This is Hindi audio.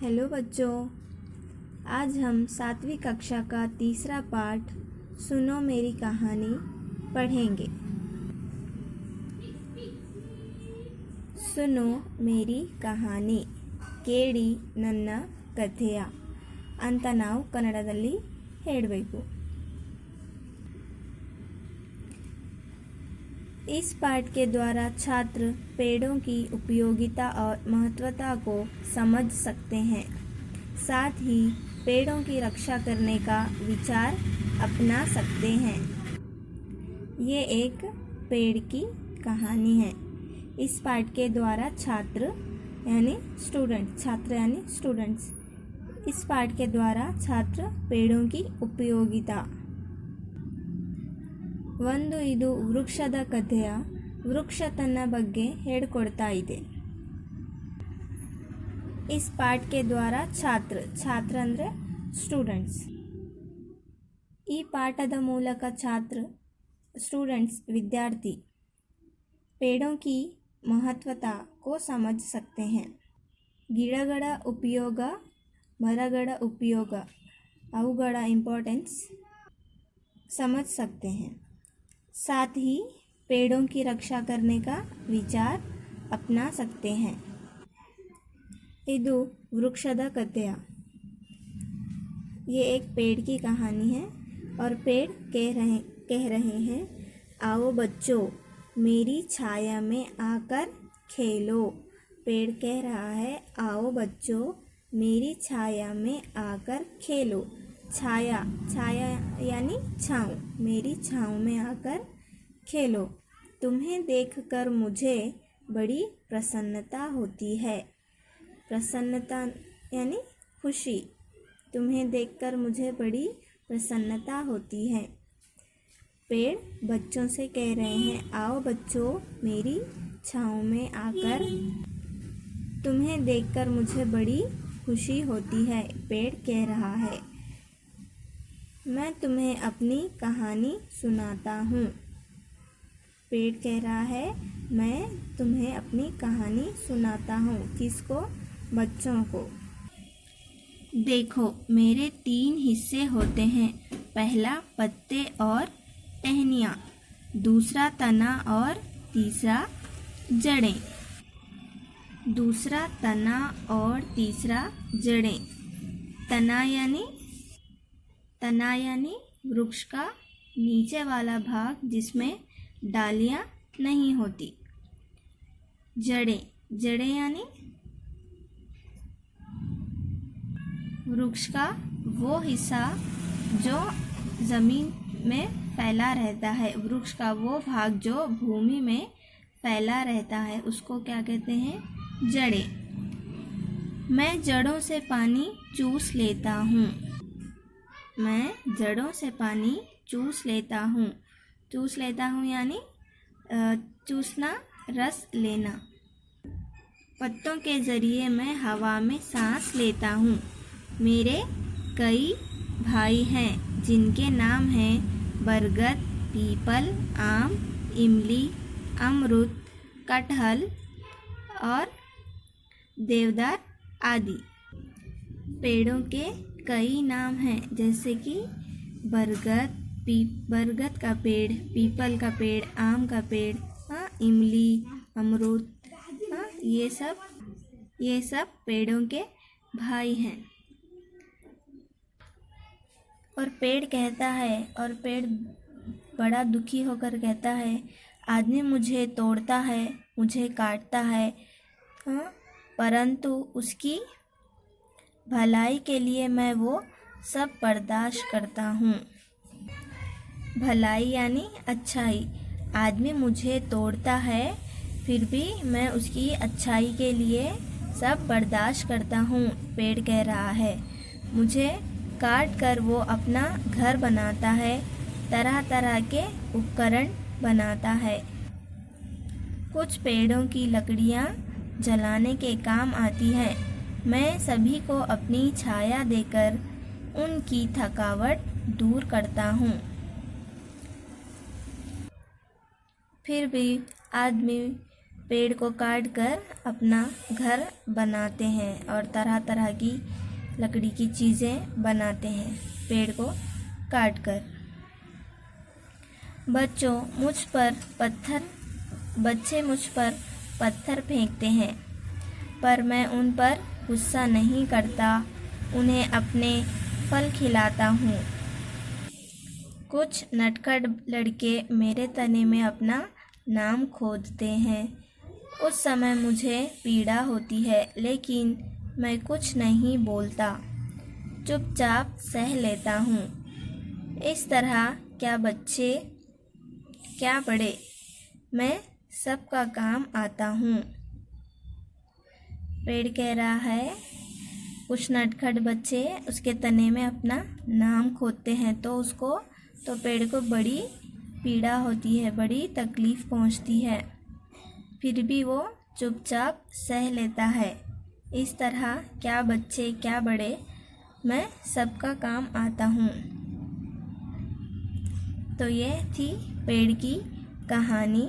हेलो बच्चों, आज हम 7वीं कक्षा का तीसरा पाठ सुनो मेरी कहानी पढ़ेंगे। सुनो मेरी कहानी ಕೇಳಿ ನನ್ನ ಕಥೆಯ ಅಂತ ನಾವು ಕನ್ನಡದಲ್ಲಿ ಹೇಳಬೇಕು। इस पाठ के द्वारा छात्र पेड़ों की उपयोगिता और महत्वता को समझ सकते हैं, साथ ही पेड़ों की रक्षा करने का विचार अपना सकते हैं। ये एक पेड़ की कहानी है। इस पाठ के द्वारा छात्र यानी स्टूडेंट्स इस पाठ के द्वारा छात्र पेड़ों की उपयोगिता। ಇದು ವೃಕ್ಷದ ಕಥೆಯ ವೃಕ್ಷ ತನ್ನ ಬಗ್ಗೆ ಹೇಳಿಕೊಡ್ತಾ ಇದೆ। इस पाठ के द्वारा छात्र ಅಂದರೆ ಸ್ಟೂಡೆಂಟ್ಸ್। ಈ ಪಾಠದ ಮೂಲಕ स्टूडेंट्स विद्यार्थी पेड़ों की महत्वता को समझ सकते हैं। ಗಿಡಗಳ ಉಪಯೋಗ, ಮರಗಳ ಉಪಯೋಗ, ಅವುಗಳ ಇಂಪಾರ್ಟೆನ್ಸ್ समझ सकते हैं, साथ ही पेड़ों की रक्षा करने का विचार अपना सकते हैं। ಇದು वृक्षದ कथೆಯ ये एक पेड़ की कहानी है और पेड़ कह रहे हैं, आओ बच्चों मेरी छाया में आकर खेलो। पेड़ कह रहा है, आओ बच्चों मेरी छाया में आकर खेलो। छाया यानी छाँव, मेरी छाँव में आकर खेलो। तुम्हें देखकर मुझे बड़ी प्रसन्नता होती है। प्रसन्नता यानी खुशी। तुम्हें देखकर मुझे बड़ी प्रसन्नता होती है। पेड़ बच्चों से कह रहे हैं, आओ बच्चों मेरी छाँव में आकर, तुम्हें देखकर मुझे बड़ी खुशी होती है। पेड़ कह रहा है, मैं तुम्हें अपनी कहानी सुनाता हूँ। पेड़ कह रहा है, मैं तुम्हें अपनी कहानी सुनाता हूँ। किसको? बच्चों को। देखो मेरे 3 हिस्से होते हैं। पहला पत्ते और टहनियाँ, दूसरा तना और तीसरा जड़ें। दूसरा तना और तीसरा जड़ें। तना यानी वृक्ष का नीचे वाला भाग जिसमें डालियाँ नहीं होती। जड़ें यानी वृक्ष का वो हिस्सा जो ज़मीन में फैला रहता है। वृक्ष का वो भाग जो भूमि में फैला रहता है उसको क्या कहते हैं? जड़ें। मैं जड़ों से पानी चूस लेता हूँ। मैं जड़ों से पानी चूस लेता हूँ। चूस लेता हूँ यानी चूसना, रस लेना। पत्तों के ज़रिए मैं हवा में सांस लेता हूँ। मेरे कई भाई हैं जिनके नाम हैं बरगद, पीपल, आम, इमली, अमरूद, कटहल और देवदार आदि। पेड़ों के कई नाम हैं जैसे कि बरगद का पेड़, पीपल का पेड़, आम का पेड़, इमली, अमरूद, ये सब पेड़ों के भाई हैं। और पेड़ कहता है, और पेड़ बड़ा दुखी होकर कहता है, आदमी मुझे तोड़ता है, मुझे काटता है, परंतु उसकी भलाई के लिए मैं वो सब बर्दाश्त करता हूँ। भलाई यानी अच्छाई। आदमी मुझे तोड़ता है फिर भी मैं उसकी अच्छाई के लिए सब बर्दाश्त करता हूँ। पेड़ कह रहा है, मुझे काट कर वो अपना घर बनाता है, तरह तरह के उपकरण बनाता है। कुछ पेड़ों की लकड़ियाँ जलाने के काम आती हैं। मैं सभी को अपनी छाया देकर उनकी थकावट दूर करता हूँ। फिर भी आदमी पेड़ को काट कर अपना घर बनाते हैं और तरह तरह की लकड़ी की चीज़ें बनाते हैं पेड़ को काट कर। बच्चे मुझ पर पत्थर फेंकते हैं, पर मैं उन पर गुस्सा नहीं करता, उन्हें अपने फल खिलाता हूँ। कुछ नटखट लड़के मेरे तने में अपना नाम खोदते हैं। उस समय मुझे पीड़ा होती है, लेकिन मैं कुछ नहीं बोलता, चुपचाप सह लेता हूँ। इस तरह क्या बच्चे क्या बड़े, मैं सबका काम आता हूँ। पेड़ कह रहा है कुछ नटखट बच्चे उसके तने में अपना नाम खोदते हैं तो पेड़ को बड़ी पीड़ा होती है, बड़ी तकलीफ़ पहुँचती है, फिर भी वो चुपचाप सह लेता है। इस तरह क्या बच्चे क्या बड़े, मैं सबका काम आता हूँ। तो ये थी पेड़ की कहानी।